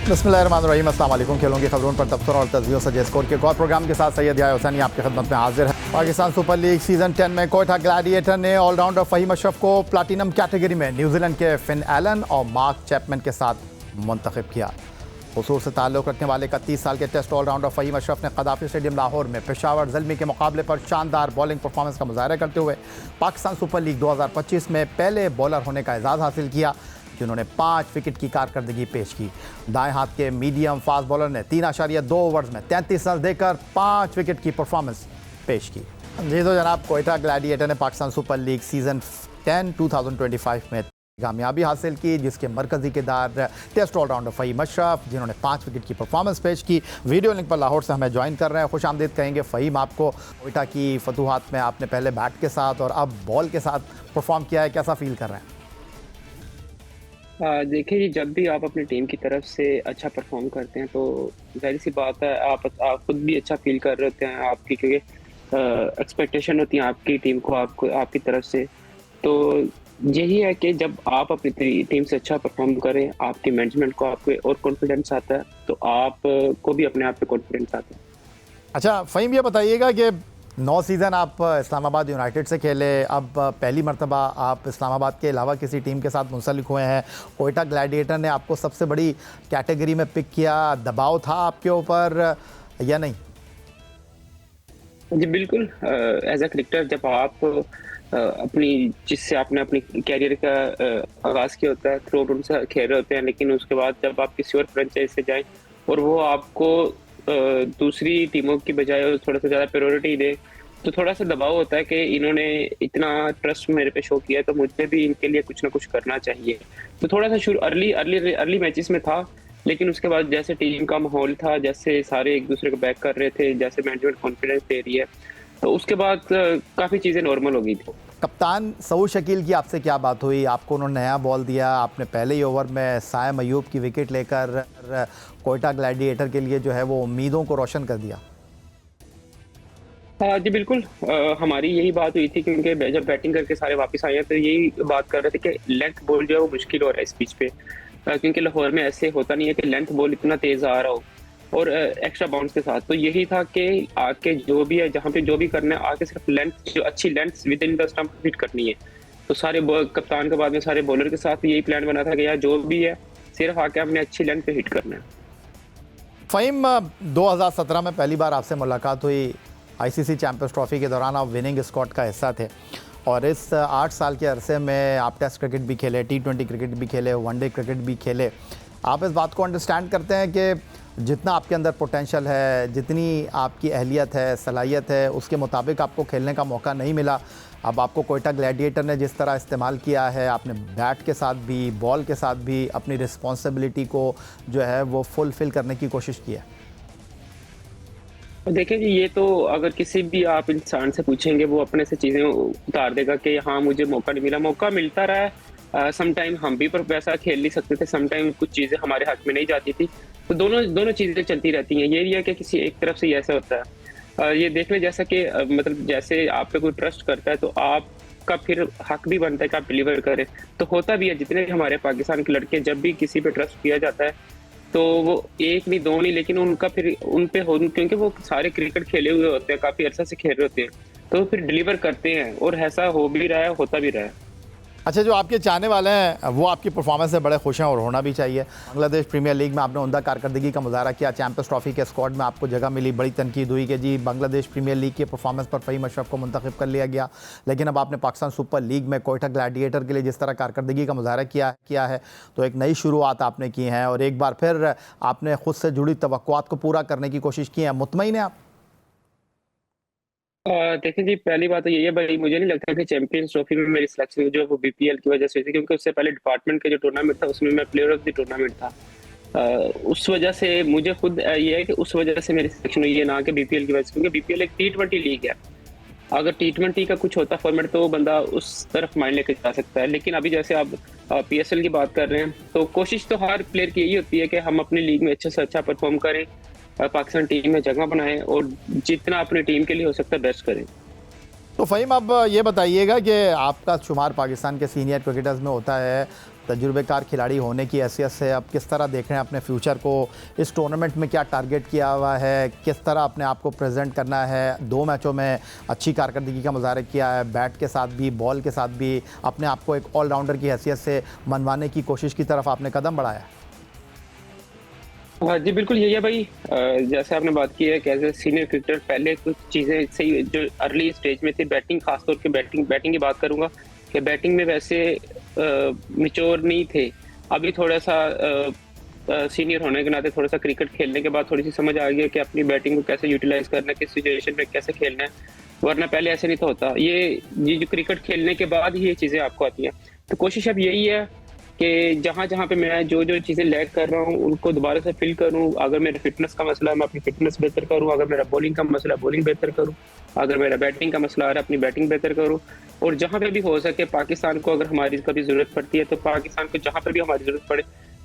बिस्मिल्लाहिर्रहमानिर्रहीम, अस्सलाम वालेकुम। खेलों की खबरों पर तबसरा और तजवीज़ से स्कोर के एक और प्रोग्राम के साथ सैयद याह्या हुसैनी आपकी खिदमत में हाजिर है। पाकिस्तान सुपर लीग सीज़न 10 में कोयटा ग्लैडिएटर ने ऑलराउंडर फ़हीम अशरफ को प्लाटिनम कैटेगरी में न्यूजीलैंड के फिन एलन और मार्क चैपमैन के साथ मुंतखब किया। हुसूर से ताल्लुक़ रखने वाले 31 साल के टेस्ट ऑलराउंडर फ़हीम अशरफ ने कदाफ़ी स्टेडियम लाहौर में पेशावर ज़ल्मी के मुकाबले पर शानदार बॉलिंग परफॉर्मेंस का मुजाहरा करते हुए पाकिस्तान सुपर लीग 2025 में पहले बॉलर होने का एजाज़ हासिल किया, जिन्होंने 5 विकेट की कारकर्दगी पेश की। दाएं हाथ के मीडियम फास्ट बॉलर ने 3.2 ओवर्स में 33 रन देकर 5 विकेट की परफॉर्मेंस पेश की। जी तो जनाब, कोयटा ग्लैडिएटर ने पाकिस्तान सुपर लीग सीज़न 10 2025 में कामयाबी हासिल की, जिसके मरकज़ी किरदार टेस्ट ऑलराउंडर फ़हीम अशरफ, जिन्होंने 5 विकेट की परफॉर्मेंस पेश की। वीडियो लिंक पर लाहौर से हमें ज्वाइन कर रहे हैं। खुश आमदीद कहेंगे फ़हीम आपको। कोयटा की फतूहात में आपने पहले बैट के साथ और अब बॉल के साथ परफॉर्म किया है, कैसा फील कर रहे हैं? देखिए जी, जब भी आप अपनी टीम की तरफ से अच्छा परफॉर्म करते हैं तो ज़ाहिर सी बात है आप खुद भी अच्छा फील कर रहे होते हैं, आपकी क्योंकि एक्सपेक्टेशन होती है आपकी टीम को आपको आपकी तरफ से। तो यही है कि जब आप अपनी टीम से अच्छा परफॉर्म करें, आपकी मैनेजमेंट को आपके और कॉन्फिडेंस आता है, तो आप को भी अपने आप पे कॉन्फिडेंस आता है। अच्छा फ़हीम, ये बताइएगा कि 9 सीज़न आप इस्लामाबाद यूनाइटेड से खेले, अब पहली मरतबा आप इस्लामाबाद के अलावा किसी टीम के साथ मुंसलिक हुए हैं। कोयटा ग्लैडिएटर ने आपको सबसे बड़ी कैटेगरी में पिक किया, दबाव था आपके ऊपर या नहीं? जी बिल्कुल, एज अ क्रिकेटर जब आप अपनी जिससे आपने अपनी कैरियर का आगाज़ किया होता है, थ्रू आउट उनसे खेल रहे होते हैं, लेकिन उसके बाद जब आप किसी और फ्रेंचाइज से जाएँ और वो आपको दूसरी टीमों की बजाय थोड़ा सा ज़्यादा प्रायोरिटी दे, तो थोड़ा सा दबाव होता है कि इन्होंने इतना ट्रस्ट मेरे पे शो किया है, तो मुझे भी इनके लिए कुछ ना कुछ करना चाहिए। तो थोड़ा सा शुरू अर्ली मैचेस में था, लेकिन उसके बाद जैसे टीम का माहौल था, जैसे सारे एक दूसरे को बैक कर रहे थे, जैसे मैनेजमेंट कॉन्फिडेंस दे रही है, तो उसके बाद काफ़ी चीज़ें नॉर्मल हो गई थी। कप्तान सऊद शकील की आपसे क्या बात हुई? आपको उन्होंने नया बॉल दिया, आपने पहले ही ओवर में सायम अयूब की विकेट लेकर कोयटा ग्लैडिएटर के लिए जो है वो उम्मीदों को रोशन कर दिया। हाँ जी बिल्कुल, हमारी यही बात हुई थी क्योंकि जब बैटिंग करके सारे वापस आए हैं तो यही बात कर रहे थे कि लेंथ बॉल जो है वो मुश्किल हो रहा है इस पिच पे, क्योंकि लाहौर में ऐसे होता नहीं है कि लेंथ बॉल इतना तेज आ रहा हो और एक्स्ट्रा बाउंस के साथ। तो यही था कि आके जो भी है जहाँ पे जो भी करना है, आके सिर्फ लेंथ जो अच्छी length with in the stump hit करनी है। तो सारे कप्तान के बाद में सारे बॉलर के साथ यही प्लान बना था कि यार जो भी है सिर्फ आके हमने अच्छी लेंथ पे हिट करना है। फ़हीम, 2017 में पहली बार आपसे मुलाकात हुई। आईसीसी चैंपियंस ट्रॉफी के दौरान आप विनिंग स्क्वाड का हिस्सा थे और इस 8 साल के अरसे में आप टेस्ट क्रिकेट भी खेले, T20 क्रिकेट भी खेले, वनडे क्रिकेट भी खेले। आप इस बात को अंडरस्टैंड करते हैं कि जितना आपके अंदर पोटेंशियल है, जितनी आपकी अहलियत है, सलाहियत है, उसके मुताबिक आपको खेलने का मौका नहीं मिला। अब आपको कोयटा ग्लैडिएटर ने जिस तरह इस्तेमाल किया है, आपने बैट के साथ भी बॉल के साथ भी अपनी रिस्पॉन्सिबिलिटी को जो है वो फुलफ़िल करने की कोशिश की है। देखिए जी, ये तो अगर किसी भी आप इंसान से पूछेंगे वो अपने से चीज़ें उतार देगा कि हाँ मुझे मौका नहीं मिला, मौका मिलता रहा है। सम टाइम हम भी पर वैसा खेल नहीं सकते थे, सम टाइम कुछ चीज़ें हमारे हाथ में नहीं जाती थी, तो दोनों दोनों चीज़ें चलती रहती हैं। ये नहीं है कि किसी एक तरफ से ही ऐसा होता है। ये देख लें जैसा कि मतलब जैसे आप पे कोई ट्रस्ट करता है तो आपका फिर हक भी बनता है कि आप डिलीवर करें। तो होता भी है, जितने भी हमारे पाकिस्तान के लड़के जब भी किसी पे ट्रस्ट किया जाता है तो वो एक नहीं दो नहीं, लेकिन उनका फिर उन पे हो, क्योंकि वो सारे क्रिकेट खेले हुए होते हैं, काफ़ी अरसा से खेल रहे होते हैं, तो फिर डिलीवर करते हैं और ऐसा हो भी रहा है, होता भी रहा है। अच्छा, जो आपके चाहने वाले हैं वो आपकी परफॉर्मेंस से बड़े खुश हैं और होना भी चाहिए। बांग्लादेश प्रीमियर लीग में आपने उम्दा कारकर्दगी का मुजाहरा किया, चैंपियंस ट्रॉफी के स्क्वाड में आपको जगह मिली। बड़ी तनकीद हुई कि जी बांग्लादेश प्रीमियर लीग के परफॉर्मेंस पर फ़हीम अशरफ को मुंतखब कर लिया गया, लेकिन अब आपने पाकिस्तान सुपर लीग में कोयटा ग्लैडिएटर के लिए जिस तरह कारकर्दगी का मुजाहरा किया है तो एक नई शुरुआत आपने की है और एक बार फिर आपने खुद से जुड़ी तवक्कुआत को पूरा करने की कोशिश की है। मुतमईन हैं आप? देखिए जी, पहली बात तो यही है भाई, मुझे नहीं लगता कि चैंपियंस ट्रॉफी में मेरी सिलेक्शन जो है वो बीपीएल की वजह से हुई थी, क्योंकि उससे पहले डिपार्टमेंट का जो टूर्नामेंट था उसमें मैं प्लेयर ऑफ द टूर्नामेंट था। उस वजह से मुझे खुद ये है कि उस वजह से मेरी सिलेक्शन हुई है, ना कि बीपीएल की वजह से, क्योंकि बीपीएल एक T20 लीग है। अगर T20 का कुछ होता फॉर्मेट तो बंदा उस तरफ माइंड लेकर जा सकता है, लेकिन अभी जैसे आप पीएसएल की बात कर रहे हैं तो कोशिश तो हर प्लेयर की यही होती है कि हम अपनी लीग में अच्छे से अच्छा परफॉर्म करें, पाकिस्तान टीम में जगह बनाएं और जितना अपनी टीम के लिए हो सकता है बेस्ट करें। तो तो फ़हीम, अब ये बताइएगा कि आपका शुमार पाकिस्तान के सीनियर क्रिकेटर्स में होता है, तजुर्बेकार खिलाड़ी होने की हैसियत से अब किस तरह देख रहे हैं अपने फ्यूचर को? इस टूर्नामेंट में क्या टारगेट किया हुआ है? किस तरह अपने आप को प्रेजेंट करना है? 2 मैचों में अच्छी कारकर्दगी का मुजाहरा किया है, बैट के साथ भी, बॉल के साथ भी, अपने आप को एक ऑलराउंडर की हैसियत से मनवाने की कोशिश की तरफ आपने कदम बढ़ाया। हाँ जी, बिल्कुल यही है भाई। जैसे आपने बात की है कि एज ए सीनियर क्रिकेटर पहले कुछ चीज़ें सही जो अर्ली स्टेज में थी, बैटिंग खासतौर पे बैटिंग की बात करूंगा कि बैटिंग में वैसे मैच्योर नहीं थे। अभी थोड़ा सा सीनियर होने के नाते थोड़ा सा क्रिकेट खेलने के बाद थोड़ी सी समझ आ गई है कि अपनी बैटिंग को कैसे यूटिलाइज करना है, किस सिचुएशन में कैसे खेलना है, वरना पहले ऐसे नहीं था होता। ये जो क्रिकेट खेलने के बाद ही ये चीज़ें आपको आती हैं। तो कोशिश अब यही है कि जहाँ जहाँ पे मैं जो जो चीज़ें लैग कर रहा हूँ उनको दोबारा से फिल करूँ। अगर मेरा फिटनेस का मसला है मैं अपनी फिटनेस बेहतर करूँ, अगर मेरा बॉलिंग का मसला है बॉलिंग बेहतर करूँ, अगर मेरा बैटिंग का मसला आ रहा है अपनी बैटिंग बेहतर करूँ। और जहाँ पे भी हो सके पाकिस्तान को अगर हमारी कभी ज़रूरत पड़ती है तो पाकिस्तान को जहाँ पर भी हमारी ज़रूरत पड़े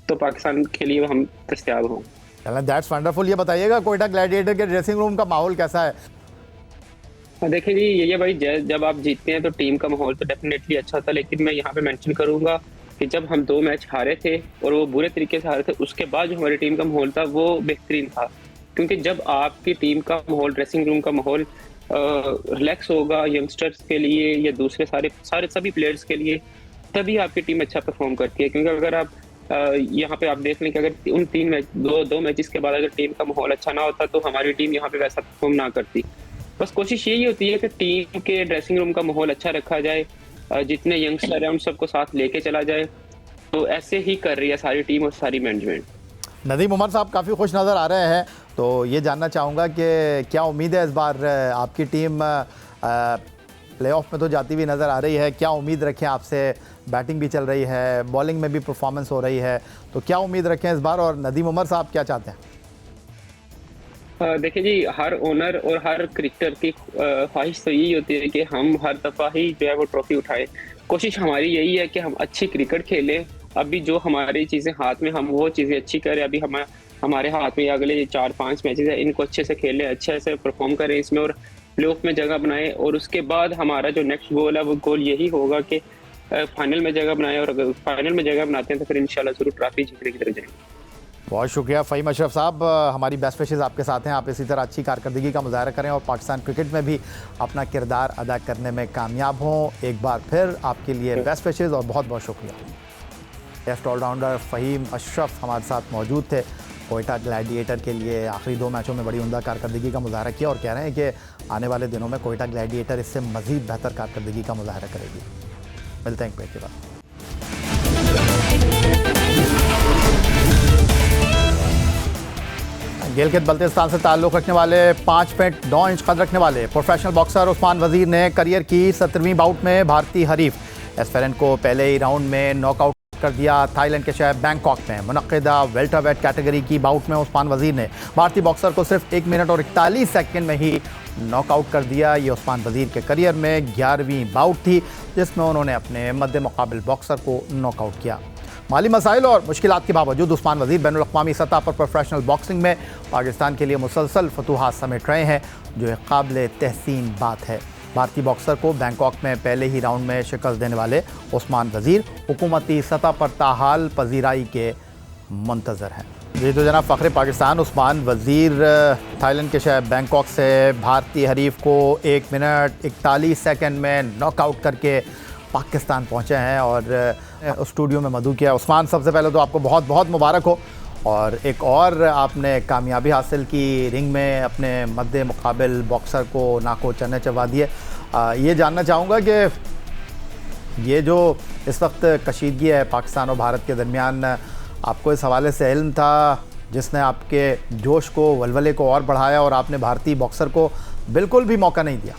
तो पाकिस्तान के लिए हम दस्तयाब हों। That's wonderful. ये बताइएगा कोयटा ग्लैडिएटर के ड्रेसिंग रूम का माहौल कैसा है? देखिए जी, ये भाई जब आप जीतते हैं तो टीम का माहौल तो डेफिनेटली अच्छा था, लेकिन मैं यहाँ पे मेंशन करूंगा कि जब हम 2 मैच हारे थे और वो बुरे तरीके से हारे थे, उसके बाद जो हमारी टीम का माहौल था वो बेहतरीन था। क्योंकि जब आपकी टीम का माहौल, ड्रेसिंग रूम का माहौल रिलैक्स होगा यंगस्टर्स के लिए या दूसरे सारे सभी प्लेयर्स के लिए, तभी आपकी टीम अच्छा परफॉर्म करती है। क्योंकि अगर आप यहाँ पे आप देख लें कि अगर उन 2 मैचेस के बाद अगर टीम का माहौल अच्छा ना होता तो हमारी टीम यहाँ पे वैसा परफॉर्म ना करती। बस कोशिश यही होती है कि टीम के ड्रेसिंग रूम का माहौल अच्छा रखा जाए, जितने यंगस्टर हैं उन सबको साथ लेके चला जाए। तो ऐसे ही कर रही है सारी टीम और सारी मैनेजमेंट। नदीम उमर साहब काफ़ी खुश नज़र आ रहे हैं, तो ये जानना चाहूँगा कि क्या उम्मीद है इस बार आपकी टीम प्लेऑफ में तो जाती हुई नज़र आ रही है, क्या उम्मीद रखें आपसे? बैटिंग भी चल रही है, बॉलिंग में भी परफॉर्मेंस हो रही है, तो क्या उम्मीद रखें इस बार? और नदीम उमर साहब क्या चाहते हैं? देखिए जी, हर ओनर और हर क्रिकेटर की ख्वाहिश तो यही होती है कि हम हर दफ़ा ही जो है वो ट्रॉफी उठाएं। कोशिश हमारी यही है कि हम अच्छी क्रिकेट खेलें। अभी जो हमारी चीज़ें हाथ में, हम वो चीज़ें अच्छी करें। अभी हमारे हाथ में अगले 4-5 मैचेस है, इनको अच्छे से खेलें, अच्छे से परफॉर्म करें इसमें और प्लेऑफ में जगह बनाएं। और उसके बाद हमारा जो नेक्स्ट गोल है वो गोल यही होगा कि फाइनल में जगह बनाएं, और अगर फाइनल में जगह बनाते हैं तो फिर इंशाल्लाह ज़रूर ट्रॉफी जीतने की तरफ जाएंगे। बहुत शुक्रिया फ़हीम अशरफ साहब, हमारी बेस्ट विशेज़ आपके साथ हैं। आप इसी तरह अच्छी कारकर्दगी का मुजाहरा करें और पाकिस्तान क्रिकेट में भी अपना किरदार अदा करने में कामयाब हों। एक बार फिर आपके लिए बेस्ट विशेज़ और बहुत बहुत शुक्रिया। टेस्ट ऑलराउंडर फ़हीम अशरफ हमारे साथ मौजूद थे। कोयटा ग्लैडिएटर के लिए आखिरी 2 मैचों में बड़ी उम्दा कारकर्दगी का मुजाहरा किया और कह रहे हैं कि आने वाले दिनों में कोयटा ग्लैडिएटर इससे मज़ीद बेहतर कारकर्दगी का मुजाहरा करेगी। मिलते हैं एक ब्रेक के बाद। गिलगित बल्तिस्तान से ताल्लुक़ रखने वाले 5 फीट 9 इंच कद रखने वाले प्रोफेशनल बॉक्सर उस्मान वज़ीर ने करियर की 17वीं बाउट में भारतीय हरीफ एस्फेरन को पहले ही राउंड में नॉकआउट कर दिया। थाईलैंड के शहर बैंकॉक में मुनक्किदा वेल्टरवेट कैटेगरी की बाउट में उस्मान वज़ीर ने भारतीय बॉक्सर को सिर्फ 1 मिनट और 41 सेकंड में ही नॉकआउट कर दिया। ये उस्मान वज़ीर के करियर में 11वीं बाउट थी जिसमें उन्होंने अपने मद्दे मुकाबिल बॉक्सर को नॉकआउट किया। माली मसाइल और मुश्किलात के बावजूद उस्मान वज़ीर बैनुल अक़वामी सतह पर प्रोफेशनल बॉक्सिंग में पाकिस्तान के लिए मुसलसल फतूहात समेट रहे हैं, जो एक काबिल तहसीन बात है। भारतीय बॉक्सर को बैंकॉक में पहले ही राउंड में शिकस्त देने वाले उस्मान वज़ीर हुकूमती सतह पर ताहाल पजीराई के मुंतज़र हैं। जी तो जनाब, फ़ख्र पाकिस्तान उस्मान वज़ीर थाईलैंड के शहर बैंकॉक से भारतीय हरीफ को 1 मिनट 41 सेकंड में नॉकआउट करके पाकिस्तान पहुंचे हैं और स्टूडियो में मधु किया। उस्मान, सबसे पहले तो आपको बहुत बहुत मुबारक हो, और एक और आपने कामयाबी हासिल की, रिंग में अपने मद्दे मुकाबिल बॉक्सर को नाको चने चबा दिए। ये जानना चाहूँगा कि ये जो इस वक्त कशीदगी है पाकिस्तान और भारत के दरमियान, आपको इस हवाले से इल्म था जिसने आपके जोश को, वलवले को और बढ़ाया और आपने भारतीय बॉक्सर को बिल्कुल भी मौका नहीं दिया?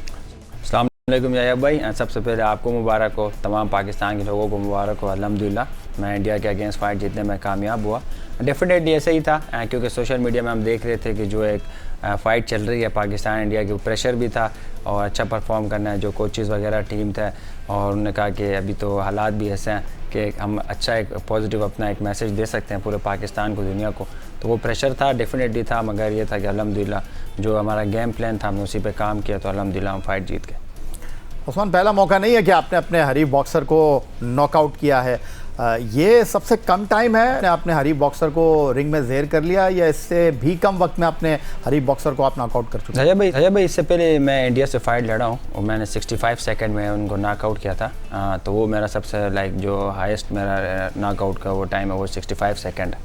अस्सलाम वालेकुम यायब भाई, सबसे पहले आपको मुबारक हो, तमाम पाकिस्तान के लोगों को मुबारक हो। अल्हम्दुलिल्लाह मैं इंडिया के अगेंस्ट फाइट जीतने में कामयाब हुआ। डेफिनेटली ऐसे ही था, क्योंकि सोशल मीडिया में हम देख रहे थे कि जो एक फ़ाइट चल रही है पाकिस्तान इंडिया की, प्रेशर भी था और अच्छा परफॉर्म करना है। जो कोचेज़ वगैरह टीम थे और उन्होंने कहा कि अभी तो हालात भी ऐसे हैं कि हम अच्छा एक पॉजिटिव अपना एक मैसेज दे सकते हैं पूरे पाकिस्तान को, दुनिया को। तो वो प्रेशर था, डेफिनेटली था, मगर ये था कि अल्हम्दुलिल्लाह जो हमारा गेम प्लान था हमने उसी पे काम किया, तो अल्हम्दुलिल्लाह हम फाइट जीत गए। उस्मान, पहला मौका नहीं है कि आपने अपने हरीफ बॉक्सर को नॉकआउट किया है, ये सबसे कम टाइम है आपने हरीफ बॉक्सर को रिंग में ज़ेर कर लिया, या इससे भी कम वक्त में अपने हरीफ बॉक्सर को आप नॉकआउट कर चुके हैं? अजय भाई इससे पहले मैं इंडिया से फाइट लड़ा हूँ और मैंने 65 सेकंड में उनको नॉकआउट किया था। तो वो मेरा सबसे जो हाईएस्ट मेरा नॉकआउट का वो टाइम है वो 65 सेकंड।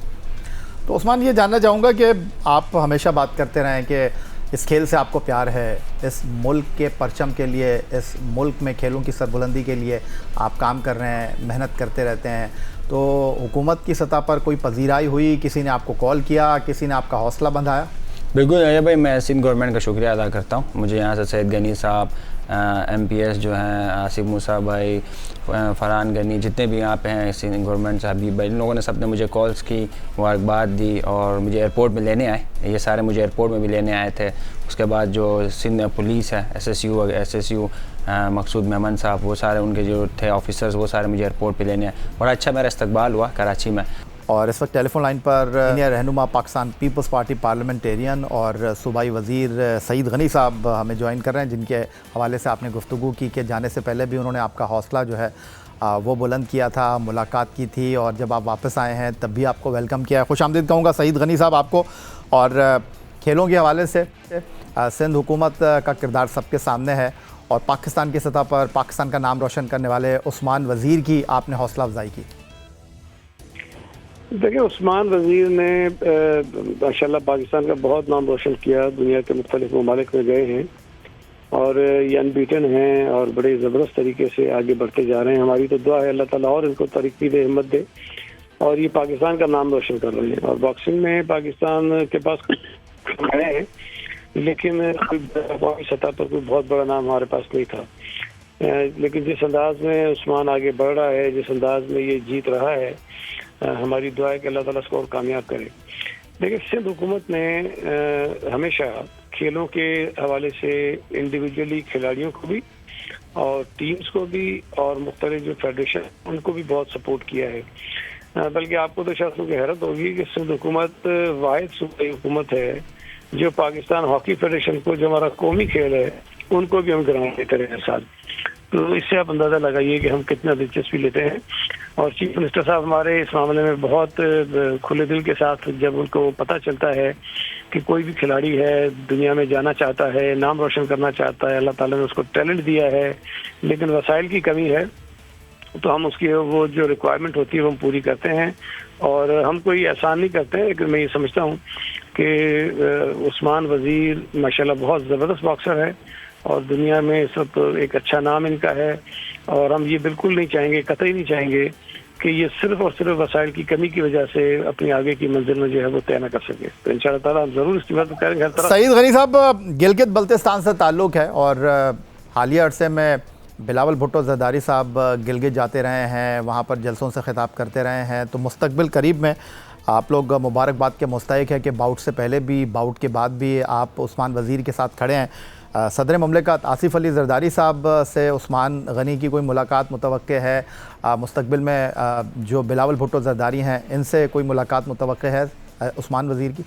तो उस्मान, ये जानना चाहूँगा कि आप हमेशा बात करते रहें कि इस खेल से आपको प्यार है, इस मुल्क के परचम के लिए, इस मुल्क में खेलों की सरबुलंदी के लिए आप काम कर रहे हैं, मेहनत करते रहते हैं। तो हुकूमत की सतह पर कोई पजीराई हुई, किसी ने आपको कॉल किया, किसी ने आपका हौसला बंधाया? बिल्कुल अजय भाई, मैं सिंध गवर्नमेंट का शुक्रिया अदा करता हूँ। मुझे यहाँ से सैयद गनी साहब, MPS जो हैं आसिफ मूसा भाई, फरहान गनी, जितने भी यहाँ पे हैं सिंध गवर्नमेंट से, हबीब भाई, इन लोगों ने सब ने मुझे कॉल्स की, मुबारकबाद दी और मुझे एयरपोर्ट में लेने आए। ये सारे मुझे एयरपोर्ट में भी लेने आए थे। उसके बाद जो सिंध पुलिस है, SSU मकसूद मेमन साहब, वो सारे उनके जो थे ऑफिसर्स, वो सारे मुझे एयरपोर्ट पे लेने आए। बड़ा अच्छा मेरा इस्तकबाल हुआ कराची में। और इस वक्त टेलीफोन लाइन पर सीनियर रहनुमा पाकिस्तान पीपल्स पार्टी पार्लियामेंटेरियन और सूबाई वज़ीर सईद गनी साहब हमें ज्वाइन कर रहे हैं, जिनके हवाले से आपने गुफ्तगू की कि जाने से पहले भी उन्होंने आपका हौसला जो है वो बुलंद किया था, मुलाकात की थी, और जब आप वापस आए हैं तब भी आपको वेलकम किया है। खुशामदीद कहूँगा सईद गनी साहब आपको। और खेलों के हवाले से सिंध हुकूमत का किरदार सबके सामने है, और पाकिस्तान की सतह पर पाकिस्तान का नाम रोशन करने वाले उस्मान वज़ीर की आपने हौसला अफजाई की। देखिए, उस्मान वज़ीर ने माशाल्लाह पाकिस्तान का बहुत नाम रोशन किया, दुनिया के मुख्तलिफ ममालिक में गए हैं और ये अनबीटन हैं और बड़े ज़बरदस्त तरीके से आगे बढ़ते जा रहे हैं। हमारी तो दुआ है अल्लाह ताला और इनको तरक्की दे, हिम्मत दे, और ये पाकिस्तान का नाम रोशन कर रहे हैं। और बॉक्सिंग में पाकिस्तान के पास आए हैं, लेकिन कोई सतह पर कोई बहुत बड़ा नाम हमारे पास नहीं था। लेकिन जिस अंदाज में उस्मान आगे बढ़ रहा है, जिस अंदाज में ये जीत रहा है, हमारी दुआ है कि अल्लाह ताला इसको और कामयाब करे। देखिए, सिंध हुकूमत ने हमेशा खेलों के हवाले से इंडिविजुअली खिलाड़ियों को भी और टीम्स को भी और मुख्तलिफ जो फेडरेशन उनको भी बहुत सपोर्ट किया है। बल्कि आपको तो शायद सुन के हैरत होगी कि सिंध हुकूमत वाहिद सूबाई हुकूमत है जो पाकिस्तान हॉकी फेडरेशन को, जो हमारा कौमी खेल है, उनको भी हम ग्राउंड देते रहे साथ। तो इससे आप अंदाज़ा लगाइए कि हम कितना दिलचस्पी लेते हैं। और चीफ मिनिस्टर साहब हमारे इस मामले में बहुत खुले दिल के साथ, जब उनको पता चलता है कि कोई भी खिलाड़ी है दुनिया में जाना चाहता है, नाम रोशन करना चाहता है, अल्लाह ताला ने उसको टैलेंट दिया है, लेकिन वसाइल की कमी है, तो हम उसकी वो जो रिक्वायरमेंट होती है वो हम पूरी करते हैं। और हम कोई एहसान नहीं करते हैं, लेकिन मैं ये समझता हूँ कि उस्मान वज़ीर माशाल्लाह बहुत ज़बरदस्त बॉक्सर है और दुनिया में सब एक अच्छा नाम इनका है। और हम ये बिल्कुल नहीं चाहेंगे, कतई नहीं चाहेंगे कि ये सिर्फ और सिर्फ वसाइल की कमी की वजह से अपनी आगे की मंजिल में जो है वो तय न कर सके। तो इंशाअल्लाह ताला हम ज़रूर इसकी मदद करेंगे हर तरह। सईद गनी साहब, गिलगित बल्तिस्तान से ताल्लुक़ है और हालिया अरसे में बिलावल भुट्टो ज़रदारी साहब गिलगित जाते रहे हैं, वहाँ पर जलसों से खिताब करते रहे हैं। तो मुस्तकबिल करीब में आप लोग मुबारकबाद के मुस्तहिक है कि बाउट से पहले भी, बाउट के बाद भी आप उस्मान वज़ीर के साथ खड़े हैं। सदर ममलिकत आसिफ अली ज़रदारी साहब से उस्मान गनी की कोई मुलाकात मुतवक्के है? मुस्तकबिल में जो बिलावल भुट्टो ज़रदारी हैं, इनसे कोई मुलाकात मुतवक्के है उस्मान वज़ीर की?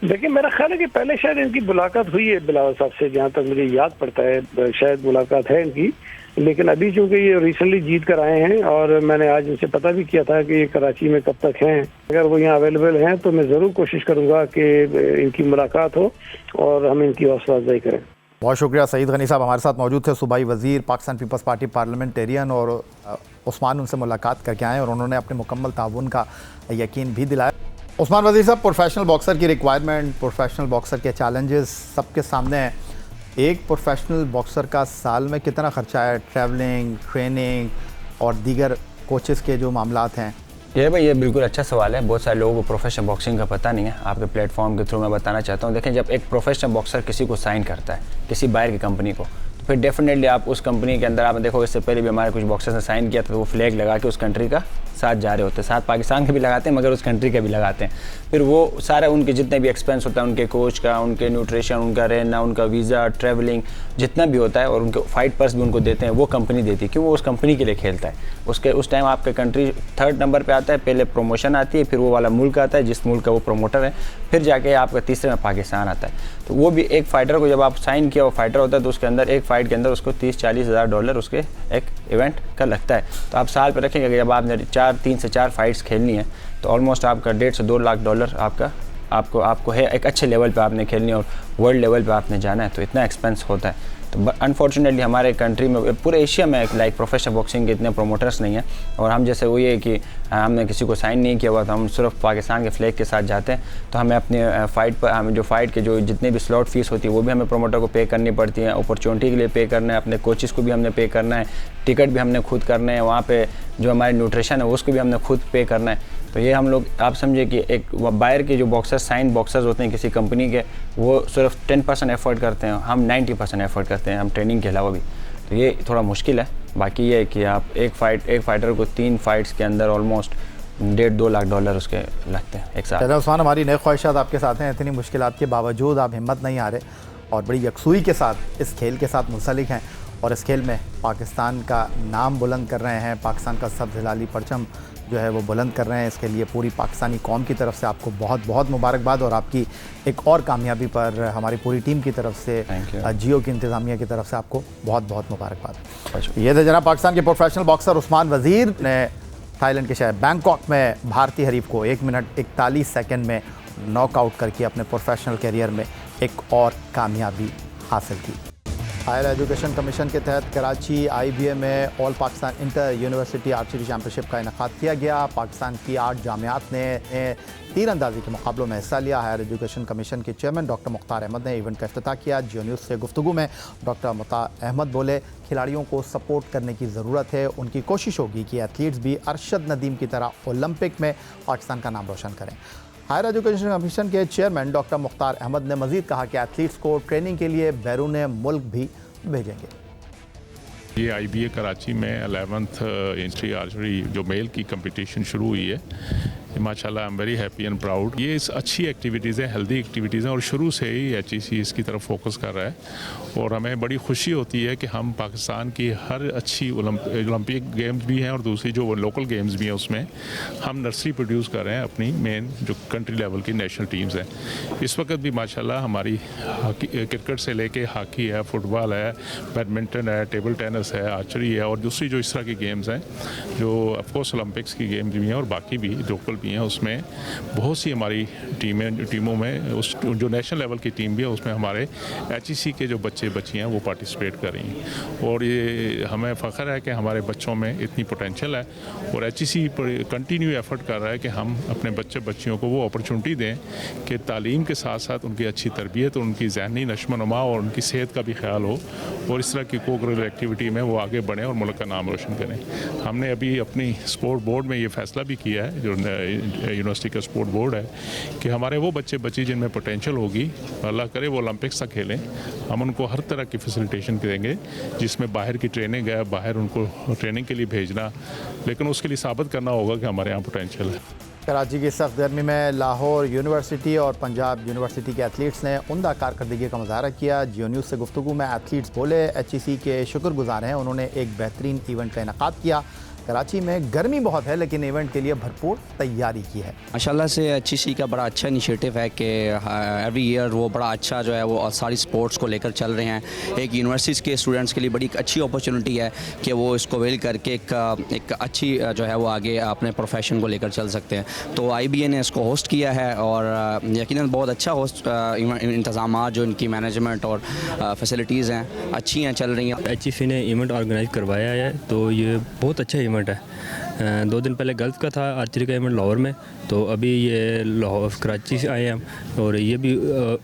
देखिए, मेरा ख्याल है कि पहले शायद इनकी मुलाकात हुई है बिलावल साहब से, जहाँ तक मुझे याद पड़ता है शायद मुलाकात है इनकी। लेकिन अभी चूंकि ये रिसेंटली जीत कर आए हैं और मैंने आज इनसे पता भी किया था कि ये कराची में कब तक हैं, अगर वो यहाँ अवेलेबल हैं तो मैं ज़रूर कोशिश करूँगा कि इनकी मुलाकात हो और हम इनकी हौसला अफजाई करें। बहुत शुक्रिया। सईद गनी साहब हमारे साथ मौजूद थे, सूबाई वज़ीर, पाकिस्तान पीपल्स पार्टी पार्लियामेंटेरियन, और उस्मान उनसे मुलाकात करके आए और उन्होंने अपने मुकम्मल ताउन का यकीन भी दिलाया। उस्मान वज़ीर साहब, प्रोफेशनल बॉक्सर की रिक्वायरमेंट, प्रोफेशनल बॉक्सर के चैलेंजेस सबके सामने हैं। एक प्रोफेशनल बॉक्सर का साल में कितना ख़र्चा है, ट्रैवलिंग, ट्रेनिंग और दीगर कोचेस के जो मामलात हैं? ये भाई, ये बिल्कुल अच्छा सवाल है। बहुत सारे लोगों को प्रोफेशनल बॉक्सिंग का पता नहीं है। आपके प्लेटफॉर्म के थ्रू मैं बताना चाहता हूँ। देखें, जब एक प्रोफेशनल बॉक्सर किसी को साइन करता है, किसी बाहर की कंपनी को, तो फिर डेफिनेटली आप उस कंपनी के अंदर, आप देखो इससे पहले भी हमारे कुछ बॉक्सर्स ने साइन किया था, तो वो फ्लैग लगा के उस कंट्री का साथ जा रहे होते हैं, साथ पाकिस्तान के भी लगाते हैं मगर उस कंट्री के भी लगाते हैं। फिर वो सारा उनके जितने भी एक्सपेंस होता है, उनके कोच का, उनके न्यूट्रिशन, उनका रहना, उनका वीज़ा, ट्रैवलिंग जितना भी होता है, और उनके फाइट पर्स भी उनको देते हैं, वो कंपनी देती है, क्यों? वो उस कंपनी के लिए खेलता है। उस टाइम आपका कंट्री 3rd नंबर पे आता है, पहले प्रमोशन आती है, फिर वो वाला मुल्क आता है जिस मुल्क का वो प्रमोटर है, फिर जाके आपका तीसरे में पाकिस्तान आता है। तो वो भी एक फ़ाइटर को जब आप साइन किया, वो फाइटर होता है, तो उसके अंदर एक फ़ाइट के अंदर उसको 30-40 हज़ार डॉलर उसके एक इवेंट का लगता है। तो आप साल पे रखेंगे कि जब आपने 3 से 4 फाइट्स खेलनी है तो ऑलमोस्ट आपका 1.5 से 2 लाख डॉलर आपको है, एक अच्छे लेवल पे आपने खेलनी है और वर्ल्ड लेवल पे आपने जाना है, तो इतना एक्सपेंस होता है। तो अनफॉर्चुनेटली हमारे कंट्री में, पूरे एशिया में लाइक प्रोफेशनल बॉक्सिंग के इतने प्रोमोटर्स नहीं हैं, और हम जैसे वो ये कि हमने किसी को साइन नहीं किया हुआ, तो हम सिर्फ पाकिस्तान के फ्लैग के साथ जाते हैं, तो हमें अपने फ़ाइट पर, हमें जो फ़ाइट के जो जितने भी स्लॉट फीस होती है वो भी हमें प्रोमोटर को पे करनी पड़ती है, अपॉर्चुनिटी के लिए पे करना है, अपने कोचेस को भी हमने पे करना है, टिकट भी हमने खुद करना है, वहाँ पे जो हमारे न्यूट्रिशन है उसको भी हमने खुद पे करना है। तो ये हम लोग, आप समझे कि एक बाहर के जो साइन बॉक्सर्स होते हैं किसी कंपनी के, वो सिर्फ 10% एफर्ट करते हैं, हम 90% एफर्ट करते हैं, हम ट्रेनिंग के अलावा भी। तो ये थोड़ा मुश्किल है। बाकी ये है कि आप एक फाइटर को 3 फाइट्स के अंदर ऑलमोस्ट 1.5-2 लाख डॉलर उसके लगते हैं एक साथ। उस्मान, हमारी नई ख्वाहिशात आपके साथ हैं, इतनी मुश्किलात के बावजूद आप हिम्मत नहीं हारे और बड़ी यकसुई के साथ इस खेल के साथ मुंसलिक हैं, और इस खेल में पाकिस्तान का नाम बुलंद कर रहे हैं, पाकिस्तान का सब्ज़ हिलाली परचम जो है वो बुलंद कर रहे हैं। इसके लिए पूरी पाकिस्तानी कौम की तरफ से आपको बहुत बहुत मुबारकबाद, और आपकी एक और कामयाबी पर हमारी पूरी टीम की तरफ से, जियो की इंतज़ामिया की तरफ से आपको बहुत बहुत मुबारकबाद। ये थे जनाब पाकिस्तान के प्रोफेशनल बॉक्सर उस्मान वज़ीर ने थाईलैंड के शहर बैंकॉक में भारतीय हरीफ को 1 मिनट 41 सेकंड में नॉकआउट करके अपने प्रोफेशनल करियर में एक और कामयाबी हासिल की। हायर एजुकेशन कमीशन के तहत कराची IBA में all Pakistan inter university archery championship का इनेकाद किया गया। पाकिस्तान की 8 जामियात ने तीरंदाजी के मुकाबलों में हिस्सा लिया। हायर एजुकेशन कमीशन के चेयरमैन डॉक्टर मुख्तार अहमद ने इवेंट का इफ्तिताह किया। जियो न्यूज़ से गुफ्तगू में डॉक्टर मुख्तार अहमद बोले, खिलाड़ियों को सपोर्ट करने की ज़रूरत है, उनकी कोशिश होगी कि एथलीट्स भी अरशद नदीम की तरह ओलंपिक में पाकिस्तान का नाम रोशन करें। हायर एजुकेशन कमीशन के चेयरमैन डॉक्टर मुख्तार अहमद ने मज़ीद कहा कि एथलीट्स को ट्रेनिंग के लिए बैरून मुल्क भी भेजेंगे। ये IBA कराची में 11th इंट्री आर्चरी जो मेल की कंपटीशन शुरू हुई है, माशाल्लाह I am very happy and proud. ये अच्छी एक्टिविटीज़ हैं, हेल्दी एक्टिविटीज़ हैं, और शुरू से ही HEC इसकी तरफ फोकस कर रहा है, और हमें बड़ी खुशी होती है कि हम पाकिस्तान की हर अच्छी ओलंपिक गेम्स भी हैं और दूसरी जो लोकल गेम्स भी हैं उसमें हम नर्सरी प्रोड्यूस कर रहे हैं अपनी मेन जो कंट्री लेवल की नेशनल टीम्स हैं। इस वक्त भी माशाल्लाह हमारी क्रिकेट से लेके हॉकी है, फुटबॉल है, बैडमिंटन है, टेबल टेनिस है, आर्चरी है, और दूसरी जो इस तरह की गेम्स हैं जो ऑफकोर्स ओलंपिक्स की गेम्स भी हैं और बाकी भी लोकल हैं, उसमें बहुत सी हमारी टीमों में उस जो नेशनल लेवल की टीम भी है उसमें हमारे HEC के जो बच्चियां वो पार्टिसिपेट कर रही हैं, और ये हमें फ़ख्र है कि हमारे बच्चों में इतनी पोटेंशियल है, और HEC कंटिन्यू एफर्ट कर रहा है कि हम अपने बच्चियों को वो अपॉर्चुनिटी दें कि तालीम के साथ साथ उनकी अच्छी तरबियत, उनकी ज़हनी नशोनुमा और उनकी सेहत का भी ख्याल हो, और इस तरह की को-करिकुलर एक्टिविटी में वो आगे बढ़ें और मुल्क का नाम रोशन करें। हमने अभी अपनी स्पोर्ट बोर्ड में ये फैसला भी किया है, जो यूनिवर्सिटी का स्पोर्ट बोर्ड है, कि हमारे वो बच्ची जिनमें पोटेंशियल होगी, अल्लाह करे वो ओलंपिक्स तक खेलें, हम उनको हर तरह की फैसिलिटेशन देंगे, जिसमें बाहर की ट्रेनिंग है, बाहर उनको ट्रेनिंग के लिए भेजना, लेकिन उसके लिए साबित करना होगा कि हमारे यहाँ पोटेंशियल है। कराची की सख्त गर्मी में लाहौर यूनिवर्सिटी और पंजाब यूनिवर्सिटी के एथलीट्स ने उम्दा कारकर्दगी का मुजाहरा किया। जियो न्यूज़ से गुफ्तगू में एथलीट्स बोले, HEC के शुक्रगुजार हैं, उन्होंने एक बेहतरीन इवेंट का इनेकाद किया। कराची में गर्मी बहुत है लेकिन इवेंट के लिए भरपूर तैयारी की है। माशाल्लाह से HEC का बड़ा अच्छा इनिशिएटिव है कि एवरी ईयर वो बड़ा अच्छा जो है वो सारी स्पोर्ट्स को लेकर चल रहे हैं। एक यूनिवर्सिटीज़ के स्टूडेंट्स के लिए बड़ी अच्छी अपॉर्चुनिटी है कि वो इसको वेल करके एक अच्छी जो है वो आगे अपने प्रोफेशन को लेकर चल सकते हैं। तो IBA ने इसको होस्ट किया है और यकीनन बहुत अच्छा होस्ट इंतज़ाम जो इनकी मैनेजमेंट और फैसिलिटीज़ हैं अच्छी हैं, चल रही हैं। HEC ने इवेंट ऑर्गेनाइज करवाया है, तो ये बहुत अच्छा इवेंट है। 2 दिन पहले गल्फ का था आर्चरी का इवेंट लाहौर में, तो अभी ये लाहौर कराची से आए हैं, और ये भी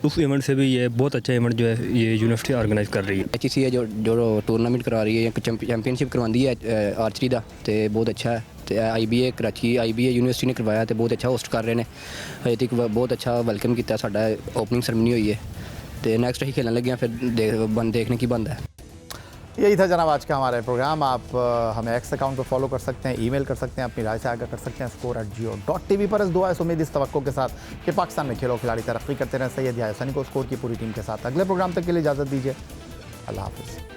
उस इवेंट से भी ये बहुत अच्छा इवेंट जो है ये यूनिवर्सिटी ऑर्गेनाइज कर रही है। HEC है जो टूर्नामेंट करवा रही है, चैंपियनशिप करवाती है आर्चरी का, तो बहुत अच्छा है। तो IBA कराची IBA यूनिवर्सिटी ने करवाया, तो बहुत अच्छा होस्ट कर रहे हैं। अजे तक बहुत अच्छा वेलकम किया, साडा ओपनिंग सेरेमनी हुई है, तो नैक्सट ही खेलने लगे हैं, फिर देखने की बंद है। यही था जनाब आज का हमारा प्रोग्राम। आप हमें एक्स अकाउंट पर फॉलो कर सकते हैं, ईमेल कर सकते हैं, अपनी राय से आगाह कर सकते हैं score@geo.tv पर। इस दुआ इस उम्मीद इस तवक्को के साथ कि पाकिस्तान में खेलों खिलाड़ी तरक्की करते रहें। सैयद याह्या हुसैनी को स्कोर की पूरी टीम के साथ अगले प्रोग्राम तक के लिए इजाज़त दीजिए। अल्लाह हाफिज़।